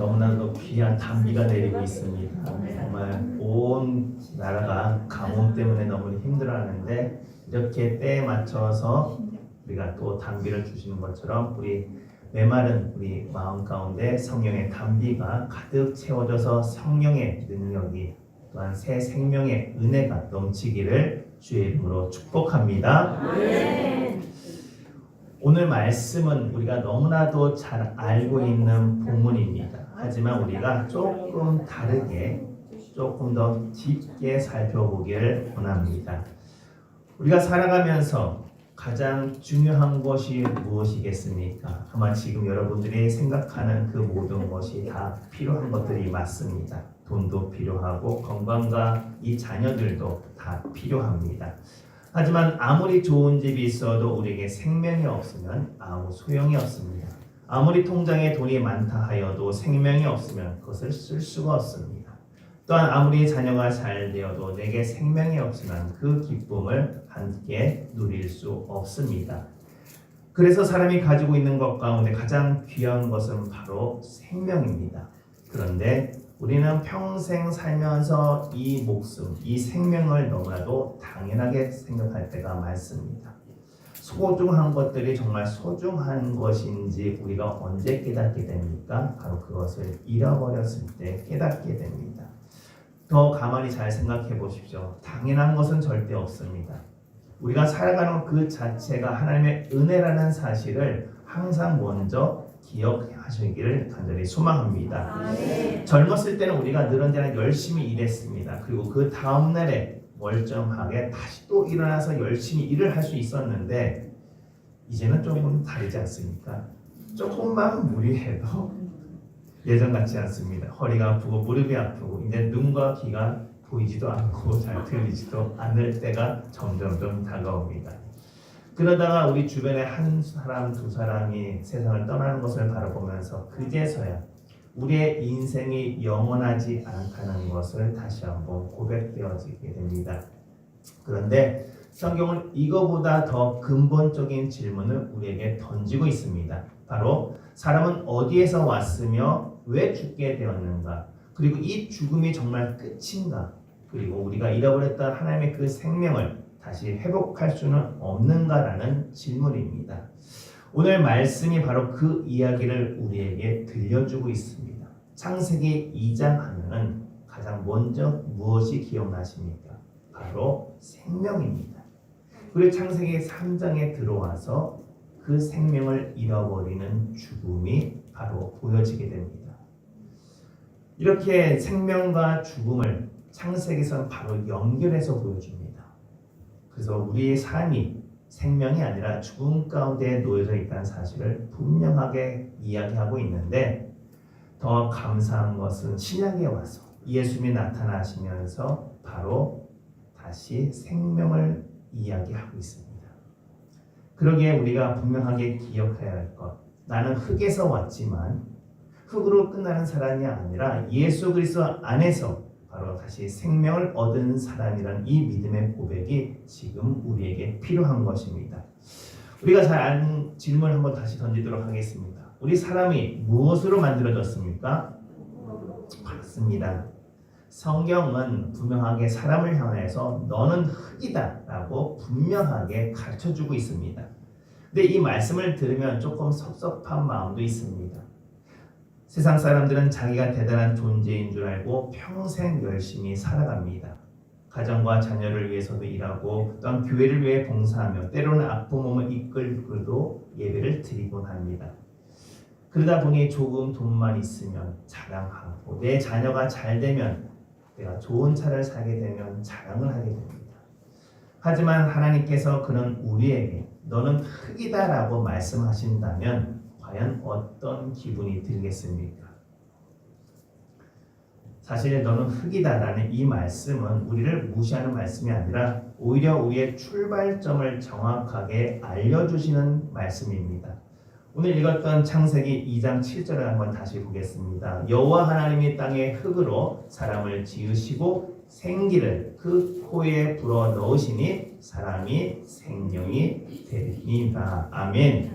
너무나도 귀한 단비가 내리고 있습니다. 정말 온 나라가 가뭄 때문에 너무 힘들어하는데 이렇게 때에 맞춰서 우리가 또 단비를 주시는 것처럼 우리 메마른 우리 마음 가운데 성령의 단비가 가득 채워져서 성령의 능력이 또한 새 생명의 은혜가 넘치기를 주의 이름으로 축복합니다. 오늘 말씀은 우리가 너무나도 잘 알고 있는 본문입니다. 하지만 우리가 조금 다르게 조금 더 깊게 살펴보기를 원합니다. 우리가 살아가면서 가장 중요한 것이 무엇이겠습니까? 아마 지금 여러분들이 생각하는 그 모든 것이 다 필요한 것들이 맞습니다. 돈도 필요하고 건강과 이 자녀들도 다 필요합니다. 하지만 아무리 좋은 집이 있어도 우리에게 생명이 없으면 아무 소용이 없습니다. 아무리 통장에 돈이 많다 하여도 생명이 없으면 그것을 쓸 수가 없습니다. 또한 아무리 자녀가 잘 되어도 내게 생명이 없으면 그 기쁨을 함께 누릴 수 없습니다. 그래서 사람이 가지고 있는 것 가운데 가장 귀한 것은 바로 생명입니다. 그런데 우리는 평생 살면서 이 목숨, 이 생명을 너무나도 당연하게 생각할 때가 많습니다. 소중한 것들이 정말 소중한 것인지 우리가 언제 깨닫게 됩니까? 바로 그것을 잃어버렸을 때 깨닫게 됩니다. 더 가만히 잘 생각해 보십시오. 당연한 것은 절대 없습니다. 우리가 살아가는 그 자체가 하나님의 은혜라는 사실을 항상 먼저 기억하시기를 간절히 소망합니다. 젊었을 때는 우리가 늘 언제나 열심히 일했습니다. 그리고 그 다음날에 멀쩡하게 다시 또 일어나서 열심히 일을 할 수 있었는데 이제는 조금 다르지 않습니까? 조금만 무리해도 예전 같지 않습니다. 허리가 아프고 무릎이 아프고 이제 눈과 귀가 보이지도 않고 잘 들리지도 않을 때가 점점 다가옵니다. 그러다가 우리 주변에 한 사람 두 사람이 세상을 떠나는 것을 바라보면서 그제서야 우리의 인생이 영원하지 않다는 것을 다시 한번 고백되어지게 됩니다. 그런데 성경은 이거보다 더 근본적인 질문을 우리에게 던지고 있습니다. 바로 사람은 어디에서 왔으며 왜 죽게 되었는가? 그리고 이 죽음이 정말 끝인가? 그리고 우리가 잃어버렸던 하나님의 그 생명을 다시 회복할 수는 없는가라는 질문입니다. 오늘 말씀이 바로 그 이야기를 우리에게 들려주고 있습니다. 창세기 2장 하면은 가장 먼저 무엇이 기억나십니까? 바로 생명입니다. 그리고 창세기 3장에 들어와서 그 생명을 잃어버리는 죽음이 바로 보여지게 됩니다. 이렇게 생명과 죽음을 창세기에서는 바로 연결해서 보여줍니다. 그래서 우리의 삶이 생명이 아니라 죽음 가운데 놓여져 있다는 사실을 분명하게 이야기하고 있는데 더 감사한 것은 신약에 와서 예수님이 나타나시면서 바로 다시 생명을 이야기하고 있습니다. 그러기에 우리가 분명하게 기억해야 할 것, 나는 흙에서 왔지만 흙으로 끝나는 사람이 아니라 예수 그리스도 안에서 바로 다시 생명을 얻은 사람이란 이 믿음의 고백이 지금 우리에게 필요한 것입니다. 우리가 잘 아는 질문을 한번 다시 던지도록 하겠습니다. 우리 사람이 무엇으로 만들어졌습니까? 맞습니다. 성경은 분명하게 사람을 향해서 너는 흙이다 라고 분명하게 가르쳐주고 있습니다. 근데 이 말씀을 들으면 조금 섭섭한 마음도 있습니다. 세상 사람들은 자기가 대단한 존재인 줄 알고 평생 열심히 살아갑니다. 가정과 자녀를 위해서도 일하고 또한 교회를 위해 봉사하며 때로는 아픈 몸을 이끌고도 예배를 드리곤 합니다. 그러다 보니 조금 돈만 있으면 자랑하고 내 자녀가 잘 되면 내가 좋은 차를 사게 되면 자랑을 하게 됩니다. 하지만 하나님께서 그런 우리에게 너는 흙이다 라고 말씀하신다면 과연 어떤 기분이 들겠습니까? 사실 너는 흙이다 라는 이 말씀은 우리를 무시하는 말씀이 아니라 오히려 우리의 출발점을 정확하게 알려주시는 말씀입니다. 오늘 읽었던 창세기 2장 7절을 한번 다시 보겠습니다. 여호와 하나님이 땅의 흙으로 사람을 지으시고 생기를 그 코에 불어 넣으시니 사람이 생명이 되리라. 아멘.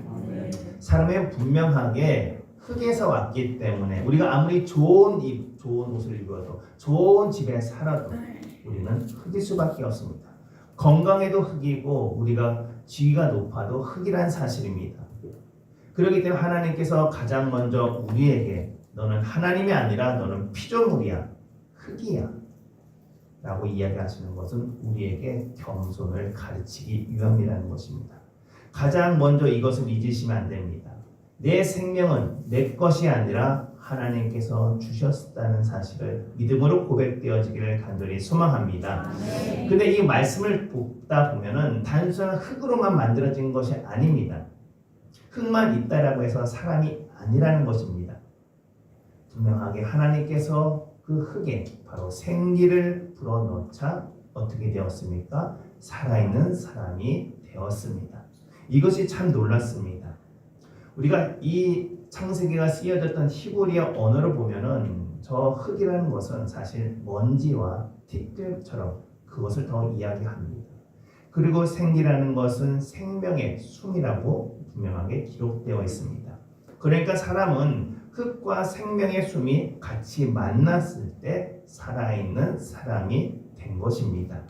사람은 분명하게 흙에서 왔기 때문에 우리가 아무리 좋은 옷을 입어도 좋은 집에 살아도 우리는 흙일 수밖에 없습니다. 건강에도 흙이고 우리가 지위가 높아도 흙이란 사실입니다. 그렇기 때문에 하나님께서 가장 먼저 우리에게 너는 하나님이 아니라 너는 피조물이야, 흙이야 라고 이야기하시는 것은 우리에게 겸손을 가르치기 위함이라는 것입니다. 가장 먼저 이것을 잊으시면 안 됩니다. 내 생명은 내 것이 아니라 하나님께서 주셨다는 사실을 믿음으로 고백되어지기를 간절히 소망합니다. 근데 이 말씀을 보다 보면은 단순한 흙으로만 만들어진 것이 아닙니다. 흙만 있다라고 해서 사람이 아니라는 것입니다. 분명하게 하나님께서 그 흙에 바로 생기를 불어넣자 어떻게 되었습니까? 살아있는 사람이 되었습니다. 이것이 참 놀랐습니다. 우리가 이 창세기가 쓰여졌던 히브리어 언어를 보면은 저 흙이라는 것은 사실 먼지와 티끌처럼 그것을 더 이야기합니다. 그리고 생기라는 것은 생명의 숨이라고 분명하게 기록되어 있습니다. 그러니까 사람은 흙과 생명의 숨이 같이 만났을 때 살아있는 사람이 된 것입니다.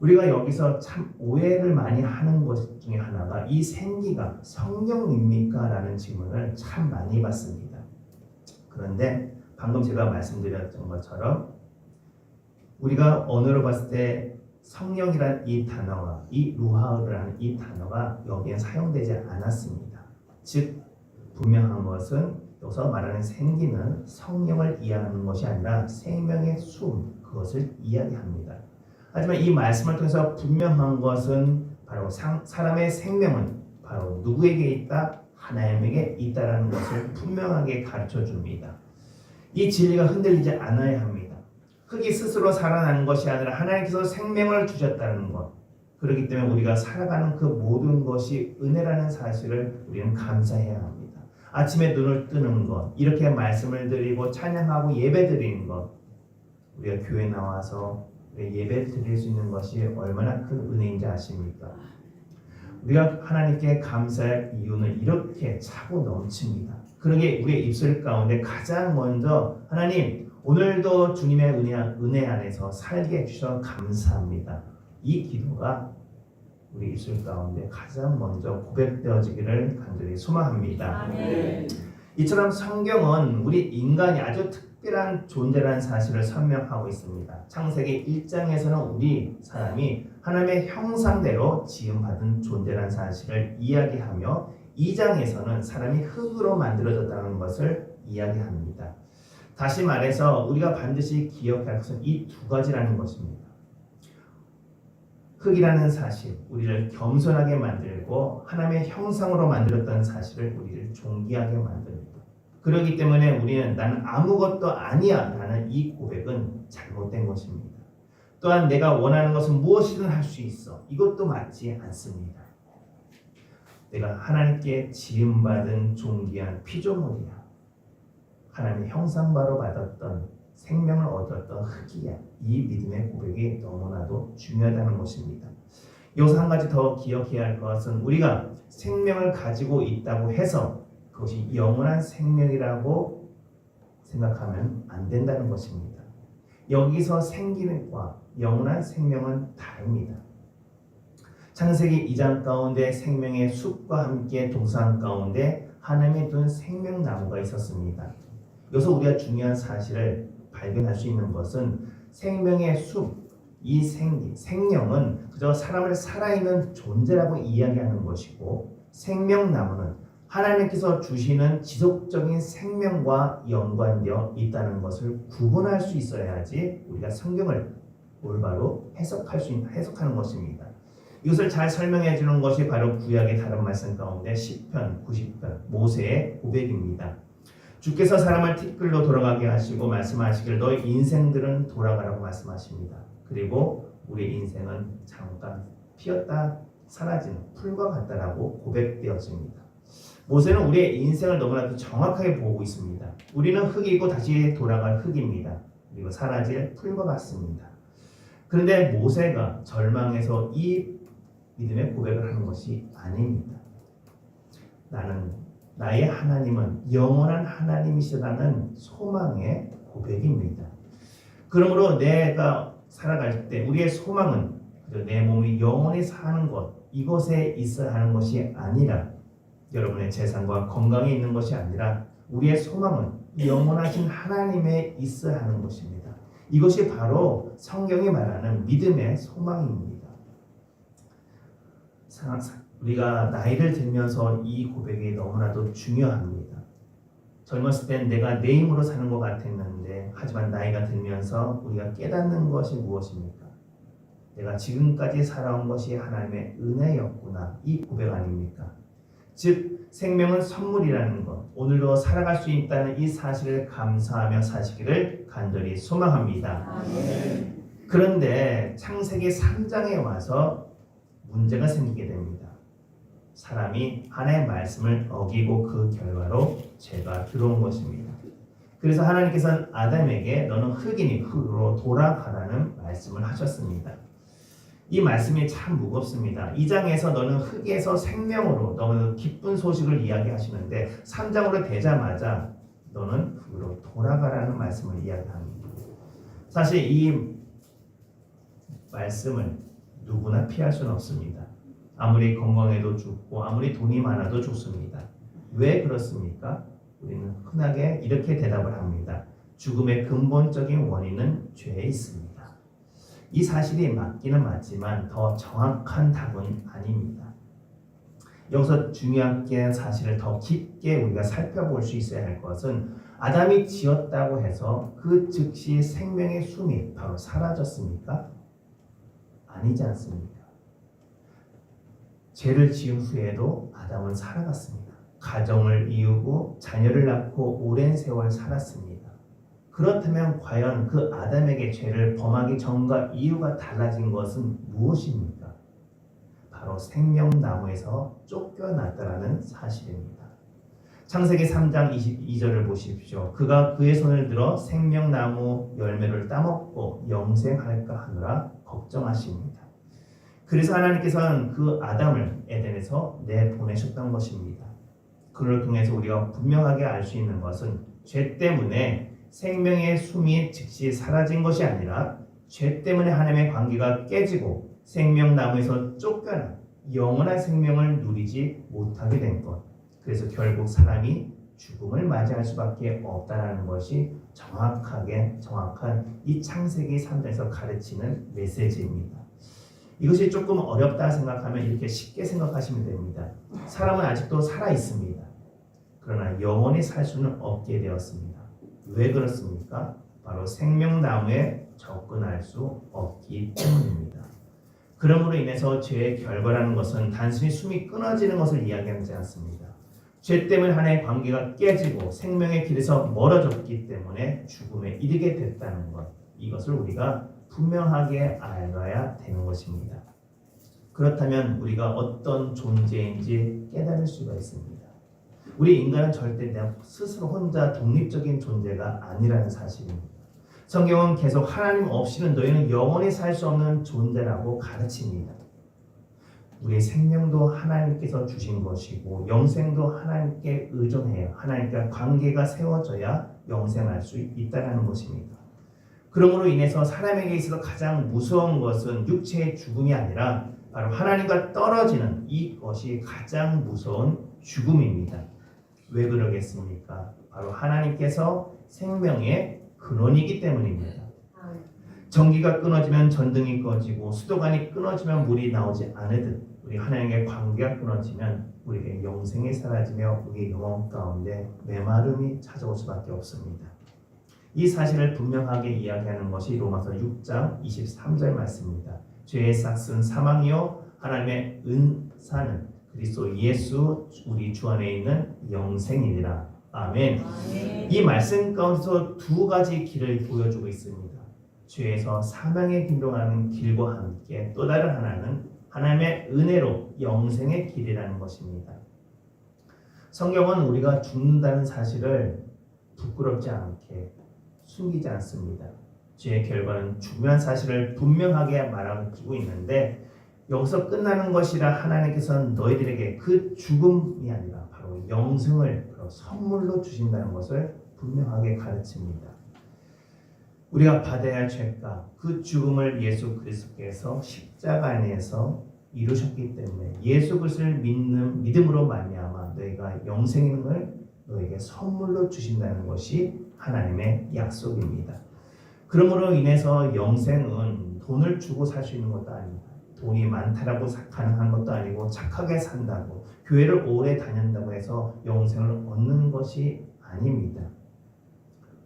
우리가 여기서 참 오해를 많이 하는 것 중에 하나가 이 생기가 성령입니까? 라는 질문을 참 많이 받습니다. 그런데 방금 제가 말씀드렸던 것처럼 우리가 언어로 봤을 때 성령이라는 이 단어와 이 루하흐라는 이 단어가 여기에 사용되지 않았습니다. 즉 분명한 것은 여기서 말하는 생기는 성령을 이해하는 것이 아니라 생명의 숨, 그것을 이야기합니다. 하지만 이 말씀을 통해서 분명한 것은 바로 사람의 생명은 바로 누구에게 있다? 하나님에게 있다라는 것을 분명하게 가르쳐 줍니다. 이 진리가 흔들리지 않아야 합니다. 흙이 스스로 살아나는 것이 아니라 하나님께서 생명을 주셨다는 것. 그렇기 때문에 우리가 살아가는 그 모든 것이 은혜라는 사실을 우리는 감사해야 합니다. 아침에 눈을 뜨는 것, 이렇게 말씀을 드리고 찬양하고 예배 드리는 것, 우리가 교회 나와서 예배 드릴 수 있는 것이 얼마나 큰 은혜인지 아십니까? 우리가 하나님께 감사할 이유는 이렇게 차고 넘칩니다. 그러기에 우리의 입술 가운데 가장 먼저 하나님 오늘도 주님의 은혜 안에서 살게 해주셔서 감사합니다. 이 기도가 우리 입술 가운데 가장 먼저 고백되어지기를 간절히 소망합니다. 아멘. 이처럼 성경은 우리 인간이 아주 특별한 존재라는 사실을 설명하고 있습니다. 창세기 1장에서는 우리 사람이 하나님의 형상대로 지음받은 존재라는 사실을 이야기하며 2장에서는 사람이 흙으로 만들어졌다는 것을 이야기합니다. 다시 말해서 우리가 반드시 기억할 것은 이 두 가지라는 것입니다. 흙이라는 사실, 우리를 겸손하게 만들고 하나님의 형상으로 만들었다는 사실을 우리를 존귀하게 만듭니다. 그렇기 때문에 우리는 나는 아무것도 아니야 라는 이 고백은 잘못된 것입니다. 또한 내가 원하는 것은 무엇이든 할 수 있어. 이것도 맞지 않습니다. 내가 하나님께 지음받은 존귀한 피조물이야. 하나님의 형상바로 받았던 생명을 얻었던 흙이야. 이 믿음의 고백이 너무나도 중요하다는 것입니다. 여기서 한 가지 더 기억해야 할 것은 우리가 생명을 가지고 있다고 해서 그것이 영원한 생명이라고 생각하면 안 된다는 것입니다. 여기서 생기는과 영원한 생명은 다릅니다. 창세기 2장 가운데 생명의 숲과 함께 동산 가운데 하나님이 둔 생명나무가 있었습니다. 여기서 우리가 중요한 사실을 발견할 수 있는 것은 생명의 숲, 이 생명은 그저 사람을 살아있는 존재라고 이야기하는 것이고 생명나무는 하나님께서 주시는 지속적인 생명과 연관되어 있다는 것을 구분할 수 있어야지 우리가 성경을 올바로 해석하는 것입니다. 이것을 잘 설명해 주는 것이 바로 구약의 다른 말씀 가운데 시편, 90편, 모세의 고백입니다. 주께서 사람을 티끌로 돌아가게 하시고 말씀하시길 너희 인생들은 돌아가라고 말씀하십니다. 그리고 우리 인생은 잠깐 피었다 사라지는 풀과 같다라고 고백되었습니다. 모세는 우리의 인생을 너무나도 정확하게 보고 있습니다. 우리는 흙이고 다시 돌아갈 흙입니다. 그리고 사라질 풀과 같습니다. 그런데 모세가 절망해서 이 믿음의 고백을 하는 것이 아닙니다. 나는 나의 하나님은 영원한 하나님이시라는 소망의 고백입니다. 그러므로 내가 살아갈 때 우리의 소망은 내 몸이 영원히 사는 것, 이것에 있어야 하는 것이 아니라, 여러분의 재산과 건강에 있는 것이 아니라 우리의 소망은 영원하신 하나님에 있어야 하는 것입니다. 이것이 바로 성경이 말하는 믿음의 소망입니다. 우리가 나이를 들면서 이 고백이 너무나도 중요합니다. 젊었을 땐 내가 내 힘으로 사는 것 같았는데, 하지만 나이가 들면서 우리가 깨닫는 것이 무엇입니까? 내가 지금까지 살아온 것이 하나님의 은혜였구나, 이 고백 아닙니까? 즉 생명은 선물이라는 것, 오늘도 살아갈 수 있다는 이 사실을 감사하며 사시기를 간절히 소망합니다. 아멘. 그런데 창세기 3장에 와서 문제가 생기게 됩니다. 사람이 하나님의 말씀을 어기고 그 결과로 죄가 들어온 것입니다. 그래서 하나님께서는 아담에게 너는 흙이니 흙으로 돌아가라는 말씀을 하셨습니다. 이 말씀이 참 무겁습니다. 2장에서 너는 흙에서 생명으로 너무 기쁜 소식을 이야기하시는데 3장으로 되자마자 너는 흙으로 돌아가라는 말씀을 이야기합니다. 사실 이 말씀을 누구나 피할 수는 없습니다. 아무리 건강해도 죽고 아무리 돈이 많아도 죽습니다. 왜 그렇습니까? 우리는 흔하게 이렇게 대답을 합니다. 죽음의 근본적인 원인은 죄에 있습니다. 이 사실이 맞기는 맞지만 더 정확한 답은 아닙니다. 여기서 중요한 사실을 더 깊게 우리가 살펴볼 수 있어야 할 것은, 아담이 지었다고 해서 그 즉시 생명의 숨이 바로 사라졌습니까? 아니지 않습니까? 죄를 지은 후에도 아담은 살아갔습니다. 가정을 이루고 자녀를 낳고 오랜 세월 살았습니다. 그렇다면 과연 그 아담에게 죄를 범하기 전과 이유가 달라진 것은 무엇입니까? 바로 생명나무에서 쫓겨났다라는 사실입니다. 창세기 3장 22절을 보십시오. 그가 그의 손을 들어 생명나무 열매를 따먹고 영생할까 하느라 걱정하십니다. 그래서 하나님께서는 그 아담을 에덴에서 내보내셨던 것입니다. 그를 통해서 우리가 분명하게 알 수 있는 것은, 죄 때문에 생명의 숨이 즉시 사라진 것이 아니라 죄 때문에 하나님의 관계가 깨지고 생명나무에서 쫓겨나 영원한 생명을 누리지 못하게 된 것, 그래서 결국 사람이 죽음을 맞이할 수밖에 없다는 것이 정확한 이 창세기 3장에서 가르치는 메시지입니다. 이것이 조금 어렵다 생각하면 이렇게 쉽게 생각하시면 됩니다. 사람은 아직도 살아 있습니다. 그러나 영원히 살 수는 없게 되었습니다. 왜 그렇습니까? 바로 생명나무에 접근할 수 없기 때문입니다. 그러므로 인해서 죄의 결과라는 것은 단순히 숨이 끊어지는 것을 이야기하지 않습니다. 죄 때문에 하나의 관계가 깨지고 생명의 길에서 멀어졌기 때문에 죽음에 이르게 됐다는 것, 이것을 우리가 분명하게 알아야 되는 것입니다. 그렇다면 우리가 어떤 존재인지 깨달을 수가 있습니다. 우리 인간은 절대 내 스스로 혼자 독립적인 존재가 아니라는 사실입니다. 성경은 계속 하나님 없이는 너희는 영원히 살 수 없는 존재라고 가르칩니다. 우리의 생명도 하나님께서 주신 것이고 영생도 하나님께 의존해야, 하나님과 관계가 세워져야 영생할 수 있다는 것입니다. 그러므로 인해서 사람에게 있어서 가장 무서운 것은 육체의 죽음이 아니라 바로 하나님과 떨어지는 이것이 가장 무서운 죽음입니다. 왜 그러겠습니까? 바로 하나님께서 생명의 근원이기 때문입니다. 전기가 끊어지면 전등이 꺼지고 수도관이 끊어지면 물이 나오지 않으듯 우리 하나님의 관계가 끊어지면 우리의 영생이 사라지며 우리의 영혼 가운데 메마름이 찾아올 수밖에 없습니다. 이 사실을 분명하게 이야기하는 것이 로마서 6장 23절 말씀입니다. 죄의 삭은 사망이요 하나님의 은사는 그리스도 예수 우리 주 안에 있는 영생이니라. 아멘. 이 말씀 가운데서 두 가지 길을 보여주고 있습니다. 죄에서 사망의 길로 가는 길과 함께 또 다른 하나는 하나님의 은혜로 영생의 길이라는 것입니다. 성경은 우리가 죽는다는 사실을 부끄럽지 않게 숨기지 않습니다. 죄의 결과는 중요한 사실을 분명하게 말하고 있는데, 여기서 끝나는 것이라 하나님께서는 너희들에게 그 죽음이 아니라 바로 영생을 바로 선물로 주신다는 것을 분명하게 가르칩니다. 우리가 받아야 할 죄값, 그 죽음을 예수 그리스도께서 십자가 안에서 이루셨기 때문에 예수 그리스도를 믿음으로 말미암아 너희가 영생을 너에게 선물로 주신다는 것이 하나님의 약속입니다. 그러므로 인해서 영생은 돈을 주고 살 수 있는 것도 아닙니다. 돈이 많다라고 가능한 것도 아니고 착하게 산다고 교회를 오래 다닌다고 해서 영생을 얻는 것이 아닙니다.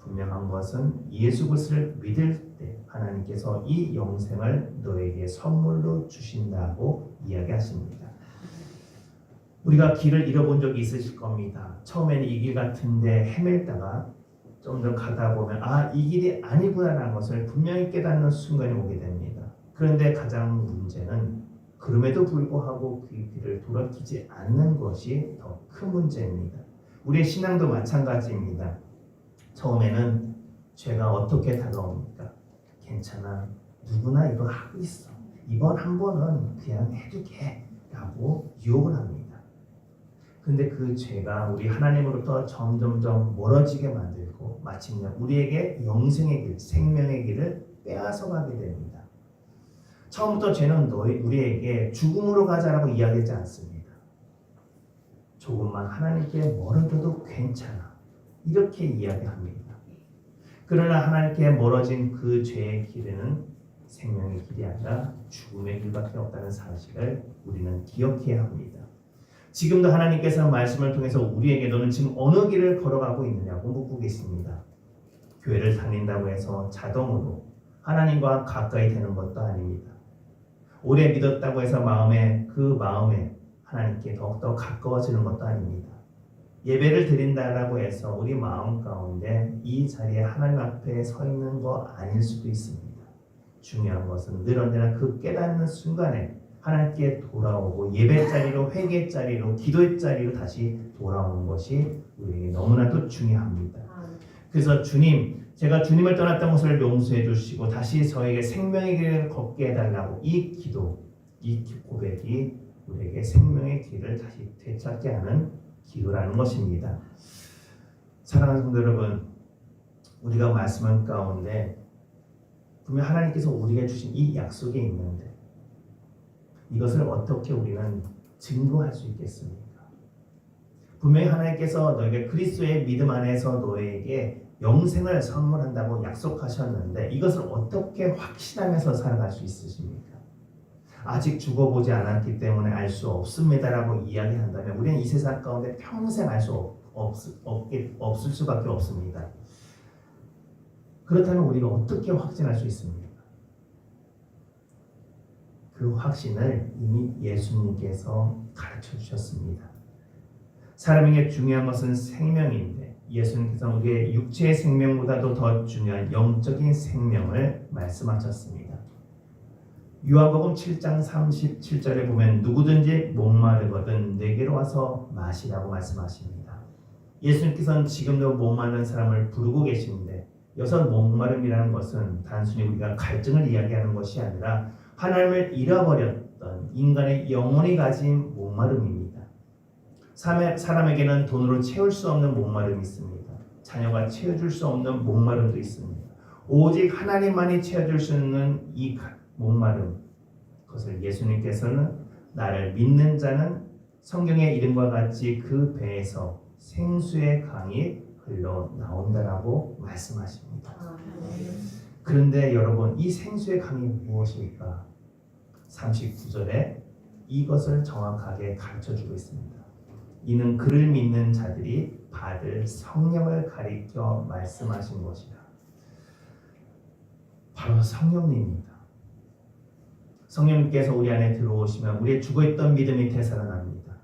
분명한 것은 예수 그리스도를 믿을 때 하나님께서 이 영생을 너에게 선물로 주신다고 이야기하십니다. 우리가 길을 잃어본 적이 있으실 겁니다. 처음에는 이 길 같은데 헤맸다가 좀 더 가다 보면 이 길이 아니구나라는 것을 분명히 깨닫는 순간이 오게 됩니다. 그런데 가장 문제는 그럼에도 불구하고 그 길을 돌이키지 않는 것이 더 큰 문제입니다. 우리의 신앙도 마찬가지입니다. 처음에는 죄가 어떻게 다가옵니까? 괜찮아. 누구나 이거 하고 있어. 이번 한 번은 그냥 해줄게 라고 유혹을 합니다. 근데 그 죄가 우리 하나님으로부터 점점점 멀어지게 만들고 마침내 우리에게 영생의 길, 생명의 길을 빼앗아가게 됩니다. 처음부터 죄는 우리에게 죽음으로 가자라고 이야기하지 않습니다. 조금만 하나님께 멀어져도 괜찮아. 이렇게 이야기합니다. 그러나 하나님께 멀어진 그 죄의 길에는 생명의 길이 아니라 죽음의 길밖에 없다는 사실을 우리는 기억해야 합니다. 지금도 하나님께서 말씀을 통해서 우리에게 너는 지금 어느 길을 걸어가고 있느냐고 묻고 계십니다. 교회를 다닌다고 해서 자동으로 하나님과 가까이 되는 것도 아닙니다. 오래 믿었다고 해서 마음에 하나님께 더욱더 가까워지는 것도 아닙니다. 예배를 드린다라고 해서 우리 마음 가운데 이 자리에 하나님 앞에 서 있는 거 아닐 수도 있습니다. 중요한 것은 늘 언제나 그 깨닫는 순간에 하나님께 돌아오고 예배 자리로, 회개 자리로, 기도의 자리로 다시 돌아오는 것이 우리에게 너무나도 중요합니다. 그래서 주님, 제가 주님을 떠났던 것을 용서해 주시고 다시 저에게 생명의 길을 걷게 해달라고 이 기도, 이 고백이 우리에게 생명의 길을 다시 되찾게 하는 기도라는 것입니다. 사랑하는 성도 여러분, 우리가 말씀한 가운데 분명 하나님께서 우리에게 주신 이 약속이 있는데 이것을 어떻게 우리는 증거할 수 있겠습니까? 분명히 하나님께서 너에게 그리스도의 믿음 안에서 너에게 영생을 선물한다고 약속하셨는데 이것을 어떻게 확신하면서 살아갈 수 있으십니까? 아직 죽어보지 않았기 때문에 알 수 없습니다라고 이야기한다면 우리는 이 세상 가운데 평생 알 수 없을 수밖에 없습니다. 그렇다면 우리가 어떻게 확신할 수 있습니까? 그 확신을 이미 예수님께서 가르쳐 주셨습니다. 사람에게 중요한 것은 생명인데 예수님께서 우리의 육체의 생명보다도 더 중요한 영적인 생명을 말씀하셨습니다. 요한복음 7장 37절에 보면 누구든지 목마르거든 내게로 와서 마시라고 말씀하십니다. 예수님께서는 지금도 목마른 사람을 부르고 계시는데 여기서 목마름이라는 것은 단순히 우리가 갈증을 이야기하는 것이 아니라 하나님을 잃어버렸던 인간의 영혼이 가진 목마름입니다. 사람에게는 돈으로 채울 수 없는 목마름이 있습니다. 자녀가 채워줄 수 없는 목마름도 있습니다. 오직 하나님만이 채워줄 수 있는 이 목마름, 그것을 예수님께서는 나를 믿는 자는 성경의 이름과 같이 그 배에서 생수의 강이 흘러나온다라고 말씀하십니다. 그런데 여러분, 이 생수의 강이 무엇입니까? 39절에 이것을 정확하게 가르쳐주고 있습니다. 이는 그를 믿는 자들이 받을 성령을 가리켜 말씀하신 것이라. 바로 성령님입니다. 성령님께서 우리 안에 들어오시면 우리의 죽어있던 믿음이 되살아납니다.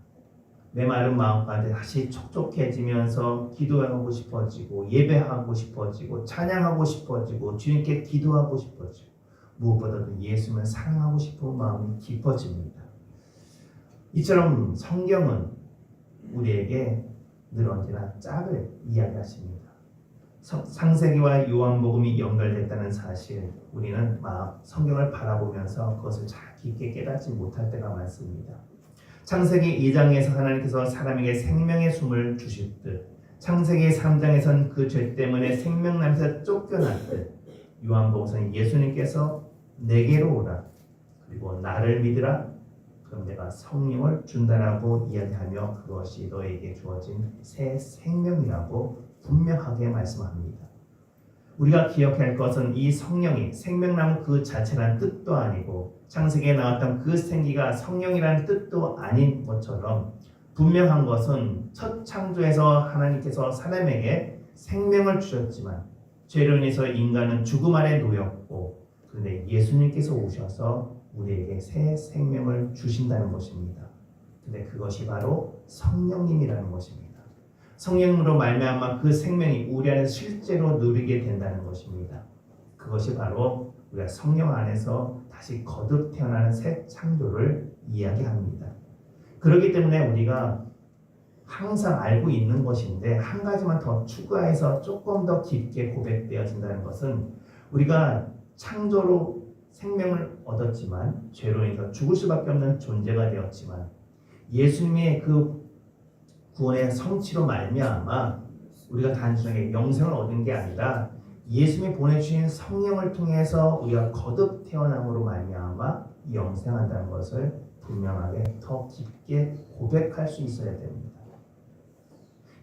메마른 마음 가운데 다시 촉촉해지면서 기도하고 싶어지고 예배하고 싶어지고 찬양하고 싶어지고 주님께 기도하고 싶어지고 무엇보다도 예수님을 사랑하고 싶은 마음이 깊어집니다. 이처럼 성경은 우리에게 늘 언제나 짝을 이야기하십니다. 창세기와 요한복음이 연결됐다는 사실, 우리는 막 성경을 바라보면서 그것을 잘 깊게 깨닫지 못할 때가 많습니다. 창세기 2장에서 하나님께서 사람에게 생명의 숨을 주실 듯, 창세기 3장에선 그 죄 때문에 생명나무에서 쫓겨났듯, 요한복음서는 예수님께서 내게로 오라, 그리고 나를 믿으라, 그럼 내가 성령을 준다라고 이야기하며 그것이 너에게 주어진 새 생명이라고 분명하게 말씀합니다. 우리가 기억해야 할 것은 이 성령이 생명나무 그 자체란 뜻도 아니고 창세기에 나왔던 그 생기가 성령이라는 뜻도 아닌 것처럼, 분명한 것은 첫 창조에서 하나님께서 사람에게 생명을 주셨지만 죄로 인해서 인간은 죽음 아래 놓였고, 그런데 예수님께서 오셔서 우리에게 새 생명을 주신다는 것입니다. 근데 그것이 바로 성령님이라는 것입니다. 성령으로 말미암아 그 생명이 우리 안에서 실제로 누리게 된다는 것입니다. 그것이 바로 우리가 성령 안에서 다시 거듭 태어나는 새 창조를 이야기합니다. 그렇기 때문에 우리가 항상 알고 있는 것인데 한 가지만 더 추가해서 조금 더 깊게 고백되어진다는 것은, 우리가 창조로 생명을 얻었지만 죄로 인해서 죽을 수밖에 없는 존재가 되었지만 예수님의 그 구원의 성취로 말미암아 우리가 단순하게 영생을 얻은 게 아니라 예수님이 보내주신 성령을 통해서 우리가 거듭 태어남으로 말미암아 영생한다는 것을 분명하게 더 깊게 고백할 수 있어야 됩니다.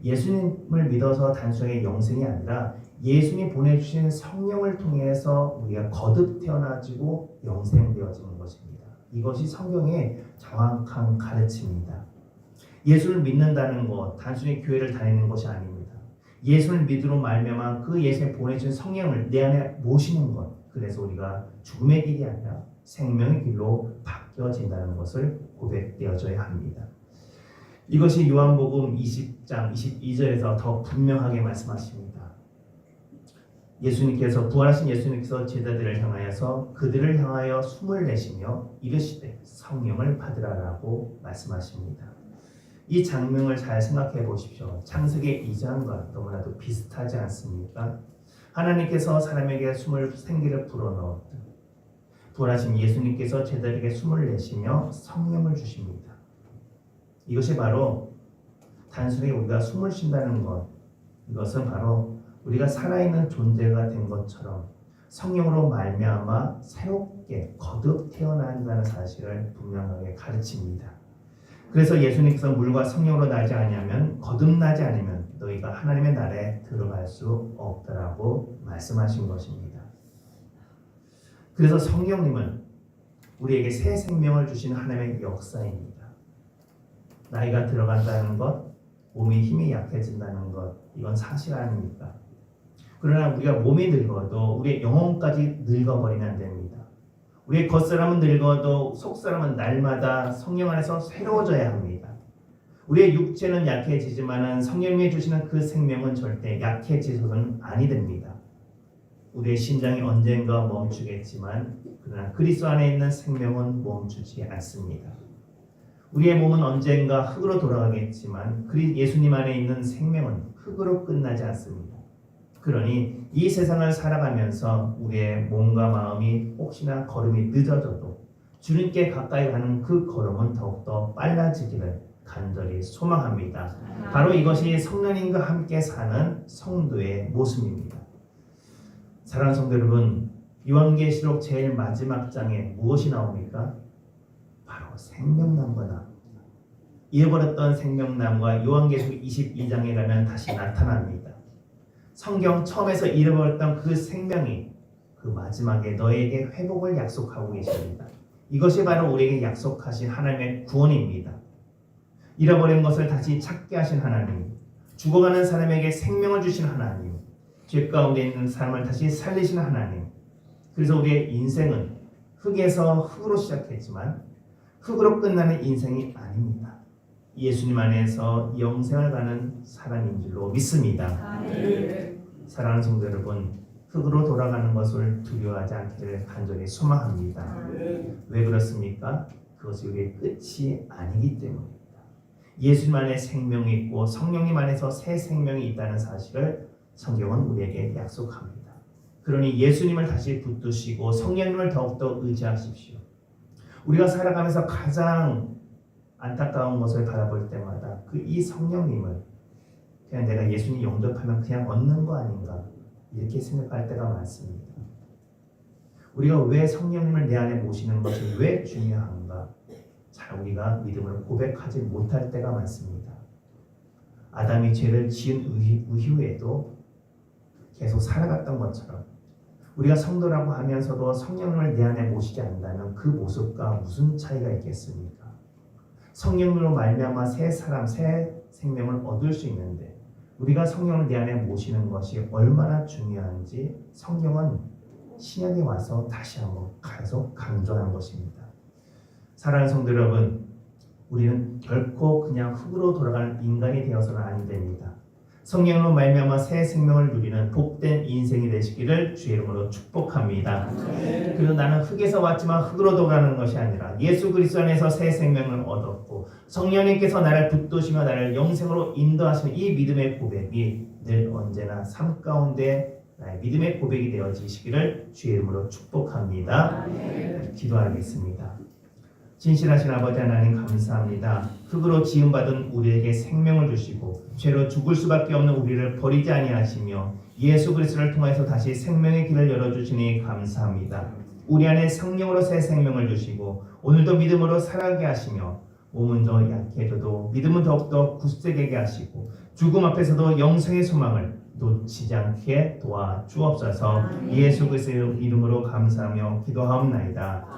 예수님을 믿어서 단순하게 영생이 아니라 예수님이 보내주신 성령을 통해서 우리가 거듭 태어나지고 영생되어지는 것입니다. 이것이 성경의 정확한 가르침입니다. 예수를 믿는다는 것, 단순히 교회를 다니는 것이 아닙니다. 예수를 믿으로 말미암아 그 예수님이 보내주신 성령을 내 안에 모시는 것, 그래서 우리가 죽음의 길이 아니라 생명의 길로 바뀌어진다는 것을 고백되어져야 합니다. 이것이 요한복음 20장 22절에서 더 분명하게 말씀하십니다. 예수님께서, 부활하신 예수님께서 제자들을 향하여서 그들을 향하여 숨을 내쉬며 이르시되 성령을 받으라라고 말씀하십니다. 이 장면을 잘 생각해 보십시오. 창세기 2장과 너무나도 비슷하지 않습니까? 하나님께서 사람에게 생기를 불어넣었다. 부활하신 예수님께서 제자들에게 숨을 내쉬며 성령을 주십니다. 이것이 바로 단순히 우리가 숨을 쉰다는 것, 이것은 바로 우리가 살아있는 존재가 된 것처럼 성령으로 말미암아 새롭게 거듭 태어난다는 사실을 분명하게 가르칩니다. 그래서 예수님께서 물과 성령으로 나지 아니하면, 거듭나지 않으면 너희가 하나님의 나라에 들어갈 수 없다라고 말씀하신 것입니다. 그래서 성령님은 우리에게 새 생명을 주신 하나님의 역사입니다. 나이가 들어간다는 것, 몸이 힘이 약해진다는 것, 이건 사실 아닙니까? 그러나 우리가 몸이 늙어도 우리의 영혼까지 늙어버리면 안 됩니다. 우리의 겉사람은 늙어도 속사람은 날마다 성령 안에서 새로워져야 합니다. 우리의 육체는 약해지지만 성령님이 주시는 그 생명은 절대 약해지서는 아니 됩니다. 우리의 심장이 언젠가 멈추겠지만 그러나 그리스도 안에 있는 생명은 멈추지 않습니다. 우리의 몸은 언젠가 흙으로 돌아가겠지만 예수님 안에 있는 생명은 흙으로 끝나지 않습니다. 그러니 이 세상을 살아가면서 우리의 몸과 마음이 혹시나 걸음이 늦어져도 주님께 가까이 가는 그 걸음은 더욱더 빨라지기를 간절히 소망합니다. 바로 이것이 성령님과 함께 사는 성도의 모습입니다. 사랑하는 성도 여러분, 요한계시록 제일 마지막 장에 무엇이 나옵니까? 바로 생명나무가 나옵니다. 잃어버렸던 생명나무가 요한계시록 22장에 가면 다시 나타납니다. 성경 처음에서 잃어버렸던 그 생명이 그 마지막에 너에게 회복을 약속하고 계십니다. 이것이 바로 우리에게 약속하신 하나님의 구원입니다. 잃어버린 것을 다시 찾게 하신 하나님, 죽어가는 사람에게 생명을 주신 하나님, 죄 가운데 있는 사람을 다시 살리시는 하나님. 그래서 우리의 인생은 흙에서 흙으로 시작했지만 흙으로 끝나는 인생이 아닙니다. 예수님 안에서 영생을 가는 사람인 줄로 믿습니다. 사랑하는 성도 여러분, 흙으로 돌아가는 것을 두려워하지 않기를 간절히 소망합니다. 왜 그렇습니까? 그것이 우리의 끝이 아니기 때문입니다. 예수님 안에 생명이 있고 성령님 안에서 새 생명이 있다는 사실을 성경은 우리에게 약속합니다. 그러니 예수님을 다시 붙드시고 성령님을 더욱더 의지하십시오. 우리가 살아가면서 가장 안타까운 것을 바라볼 때마다 이 성령님을 그냥 내가 예수님 영접하면 그냥 얻는 거 아닌가 이렇게 생각할 때가 많습니다. 우리가 왜 성령님을 내 안에 모시는 것이 왜 중요한가? 잘 우리가 믿음을 고백하지 못할 때가 많습니다. 아담이 죄를 지은 이후에도 계속 살아갔던 것처럼 우리가 성도라고 하면서도 성령님을 내 안에 모시지 않는다면 그 모습과 무슨 차이가 있겠습니까? 성령으로 말미암아 새 사람, 새 생명을 얻을 수 있는데 우리가 성령을 내 안에 모시는 것이 얼마나 중요한지 성경은 신약에 와서 다시 한번 계속 강조하는 것입니다. 사랑하는 성도 여러분, 우리는 결코 그냥 흙으로 돌아가는 인간이 되어서는 아니 됩니다. 성령으로 말미암아 새 생명을 누리는 복된 인생이 되시기를 주의 이름으로 축복합니다. 그리고 나는 흙에서 왔지만 흙으로 돌아가는 것이 아니라 예수 그리스도 안에서 새 생명을 얻었고 성령님께서 나를 붙드시며 나를 영생으로 인도하시는 이 믿음의 고백이 늘 언제나 삶 가운데 나의 믿음의 고백이 되어지시기를 주의 이름으로 축복합니다. 기도하겠습니다. 진실하신 아버지 하나님 감사합니다. 흙으로 지음받은 우리에게 생명을 주시고 죄로 죽을 수밖에 없는 우리를 버리지 아니하시며 예수 그리스도를 통해서 다시 생명의 길을 열어주시니 감사합니다. 우리 안에 성령으로 새 생명을 주시고 오늘도 믿음으로 살아가게 하시며 몸은 더 약해져도 믿음은 더욱더 굳세게 하시고 죽음 앞에서도 영생의 소망을 놓치지 않게 도와주옵소서. 예수 그리스도의 이름으로 감사하며 기도하옵나이다.